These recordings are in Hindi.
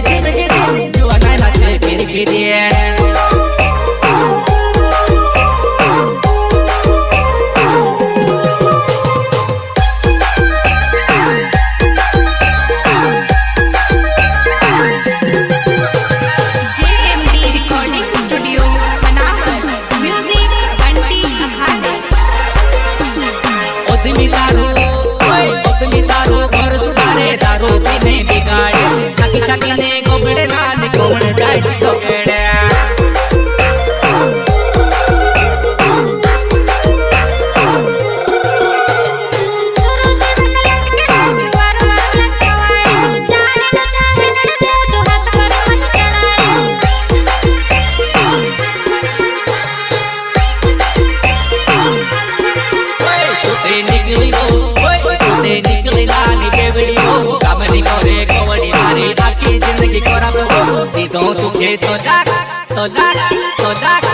जिंदगी दी जुआ ना नाचे फिर फिरिए छकी ने गोबड़े नान कोण जाय ठोकेड़े शुरू से लट के वार वार लटवाए जाने न चाहे न दे तो हाथ कर मन चढ़ाए ओए तूते निकली हो ओए तूते निकली लानी बेवड़ी हो कामनी करे कोवड़ी मारी आखी जिंदगी कोरा बो दीदो तुखे तो डाक तो डाक तो डाक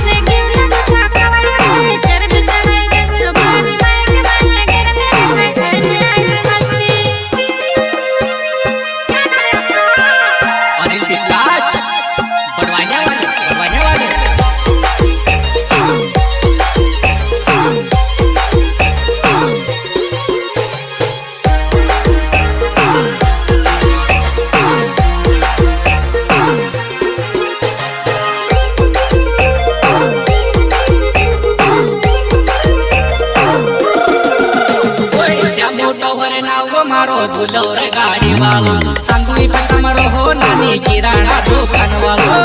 से गिरला था कावड़े चरब चढ़ाई के गुरबानी मार के बाने गिर मेरे खाने आई मस्ती अनिल विकास बनवाने वाले मारो बुलो रे गाड़ी वालो संगवी पट्टा मरो हो नानी किराना दुकान वालो